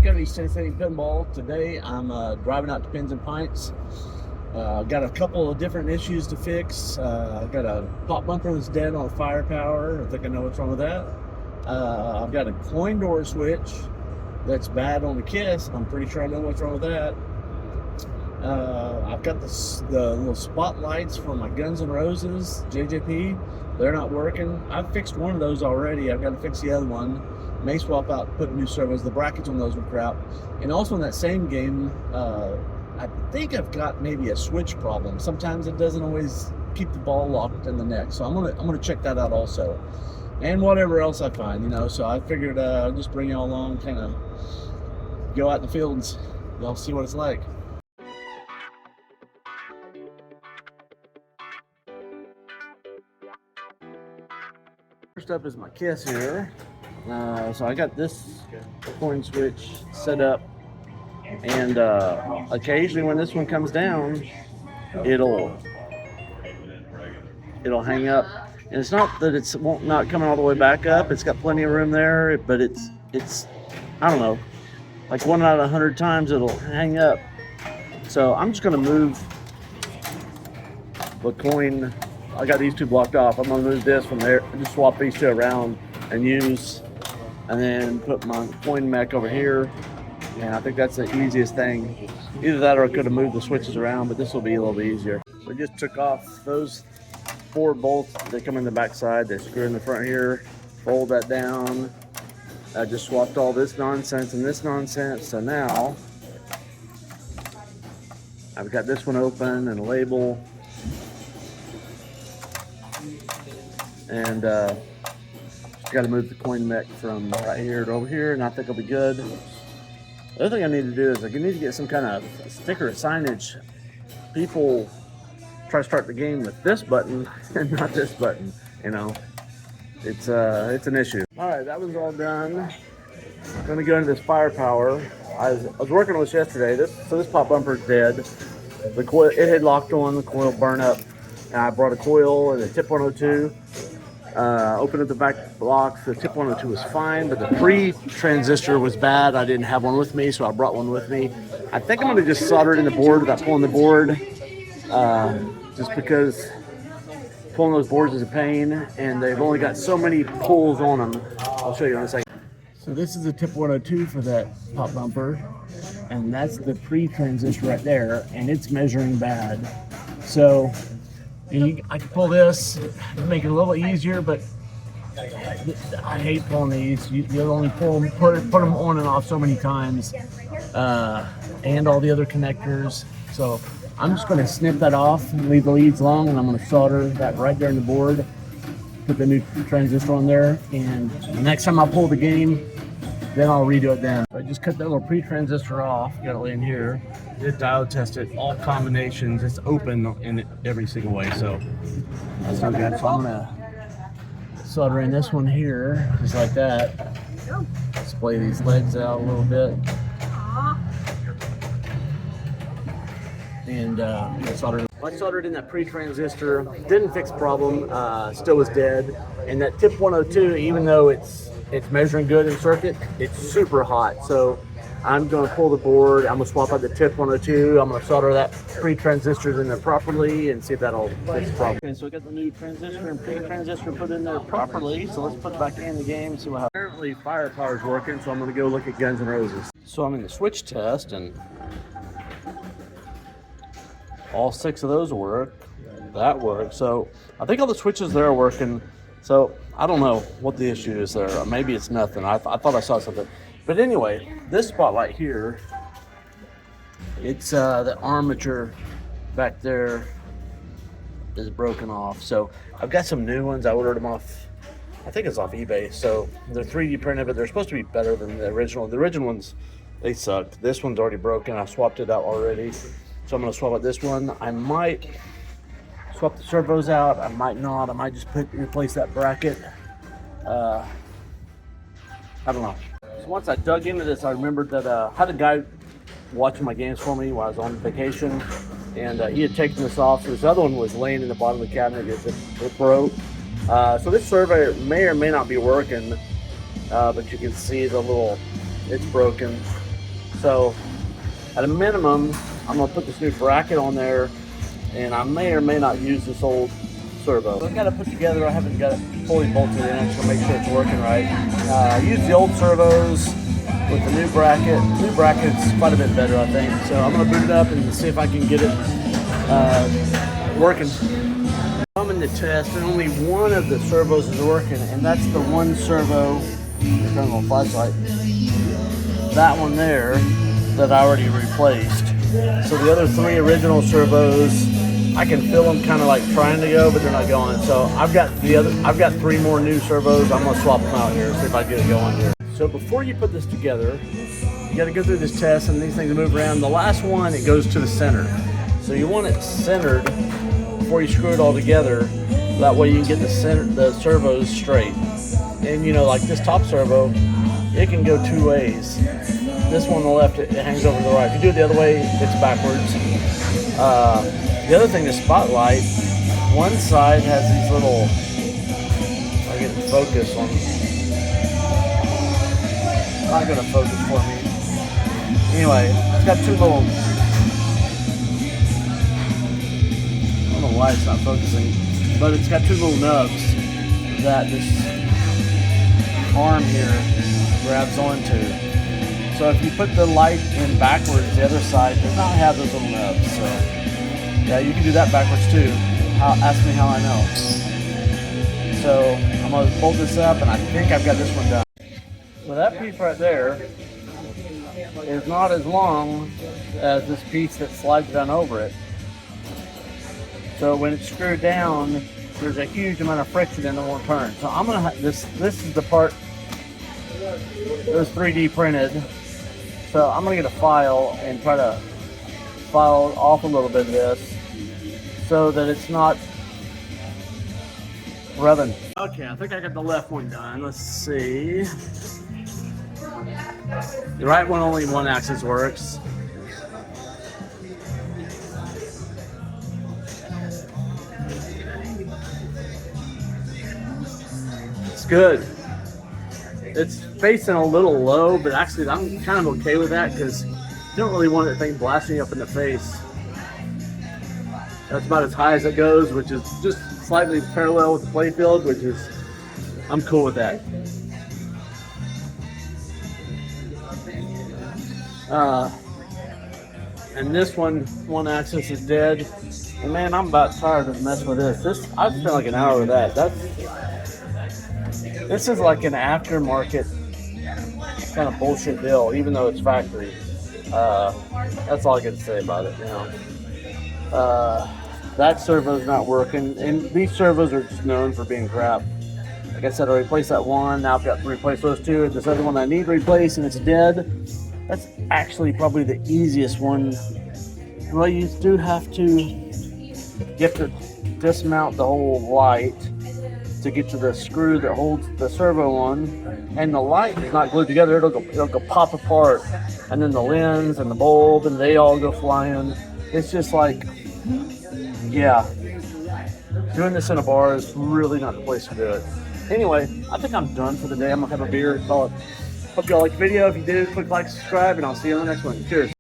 Pike at East Tennessee Pinball. Today I'm driving out to Pins and Pints. Got a couple of different issues to fix. I've got a pop bumper that's dead on firepower. I think I know what's wrong with that. I've got a coin door switch that's bad on the Kiss. I'm pretty sure I know what's wrong with that. I've got the little spotlights for my Guns N' Roses JJP. They're not working. I've fixed one of those already. I've got to fix the other one. May swap out, put new servos. The brackets on those were crap. And also in that same game, I think I've got maybe a switch problem. Sometimes it doesn't always keep the ball locked in the neck. So I'm gonna check that out also. And whatever else I find, you know. So I figured I'll just bring y'all along, kind of go out in the fields. Y'all see what it's like. First up is my Kiss here. So I got this coin switch set up, and occasionally when this one comes down, it'll hang up. And it's not that it's not coming all the way back up. It's got plenty of room there, but it's I don't know, like 1 out of 100 times it'll hang up. So I'm just gonna move the coin. I got these two blocked off. I'm gonna move this from there and just swap these two around and use, and then put my coin mech over here. And I think that's the easiest thing. Either that or I could have moved the switches around, but this will be a little bit easier. We just took off those 4 bolts. They come in the back side. They screw in the front here. Fold that down. I just swapped all this nonsense and this nonsense. So now I've got this one open and a label. And just got to move the coin mech from right here to over here, and I think I'll be good. The other thing I need to do is I need to get some kind of sticker signage. People try to start the game with this button and not this button. You know, it's an issue. All right, that was all done. I'm gonna go into this firepower. I was working on this yesterday. This pop bumper is dead. The coil, it had locked on. The coil burned up. And I brought a coil and a tip 102. Opened up the back blocks. The tip 102 was fine, but the pre-transistor was bad. I didn't have one with me, so I brought one with me. I think I'm gonna just solder it in the board without pulling the board, just because pulling those boards is a pain, and they've only got so many pulls on them. I'll show you in a second. So this is the tip 102 for that pop bumper, and that's the pre-transistor right there, and it's measuring bad. So I can pull this to make it a little easier, but I hate pulling these. You only put them on and off so many times, and all the other connectors. So I'm just going to snip that off and leave the leads long, and I'm going to solder that right there in the board, put the new transistor on there, and the next time I pull the game, then I'll redo it then. I just cut that little pre-transistor off, got it laying here. Did diode test it, all combinations. It's open in every single way, so that's not good. So I'm gonna solder in this one here, just like that. Splay these legs out a little bit. And I soldered in that pre-transistor. Didn't fix the problem, still was dead. And that tip 102, even though it's measuring good in circuit, it's super hot. So I'm going to pull the board. I'm going to swap out the tip 102. I'm going to solder that pre-transistors in there properly and see if that'll fix the problem. Okay, so we got the new transistor and pre-transistor put in there properly. So let's put it back in the game. See what apparently firepower is working. So I'm going to go look at Guns N' Roses. So I'm in the switch test, and all 6 of those work. That works. So I think all the switches there are working. So I don't know what the issue is there. Maybe it's nothing. I thought I saw something. But anyway, this spotlight here, it's the armature back there is broken off. So I've got some new ones. I ordered them off, I think it's off eBay. So they're 3D printed, but they're supposed to be better than the original. The original ones, they sucked. This one's already broken. I swapped it out already. So I'm gonna swap out this one. I might swap the servos out. I might not. I might just replace that bracket. I don't know. So once I dug into this, I remembered that I had a guy watching my games for me while I was on vacation, and he had taken this off. So this other one was laying in the bottom of the cabinet. It broke. So this servo may or may not be working, but you can see the little, it's broken. So at a minimum, I'm gonna put this new bracket on there, and I may or may not use this old servo. So I've got to put together, I haven't got it fully bolted in, I'm just gonna make sure it's working right. I use the old servos with the new bracket. The new bracket's quite a bit better, I think. So I'm gonna boot it up and see if I can get it working. I'm in the test, and only one of the servos is working, and that's the one servo, turn on flashlight, that one there that I already replaced. So the other three original servos, I can feel them kind of like trying to go, but they're not going. So I've got three more new servos. I'm gonna swap them out here, see if I get it going here. So before you put this together, you got to go through this test, and these things move around. The last one, it goes to the center. So you want it centered before you screw it all together. That way you can get the servos straight. And you know, like this top servo, it can go two ways. This one on the left, it hangs over to the right. If you do it the other way, it's backwards. The other thing, the spotlight, one side has these little, I get it focus on, not gonna focus for me. Anyway, it's got two little, I don't know why it's not focusing, but it's got two little nubs that this arm here grabs onto. So if you put the light in backwards, the other side does not have those little nubs. So yeah, you can do that backwards too. Ask me how I know. So I'm gonna bolt this up, and I think I've got this one done. So that piece right there is not as long as this piece that slides down over it. So when it's screwed down, there's a huge amount of friction and it won't turn. So I'm gonna this is the part that was 3D printed. So I'm gonna get a file and try to file off a little bit of this so that it's not rubbing. Okay, I think I got the left one done. Let's see. The right one, only one axis works. It's good. It's facing a little low, but actually I'm kind of okay with that because you don't really want that thing blasting you up in the face. That's about as high as it goes, which is just slightly parallel with the playfield, which is, I'm cool with that. And this one axis is dead. And man, I'm about tired of messing with this. I spent like an hour with that. This is like an aftermarket kind of bullshit deal, even though it's factory. That's all I get to say about it, you know. That servo's not working, and these servos are just known for being crap. Like I said, I replaced that one, now I've got to replace those two, and this other one I need to replace, and it's dead. That's actually probably the easiest one. Well, you do have to dismount the whole light to get to the screw that holds the servo on, and the light is not glued together. It'll go pop apart, and then the lens and the bulb, and they all go flying. It's just like, yeah, doing this in a bar is really not the place to do it. Anyway, I think I'm done for the day. I'm gonna have a beer and call it. Hope y'all like the video. If you did, click like, subscribe, and I'll see you on the next one. Cheers.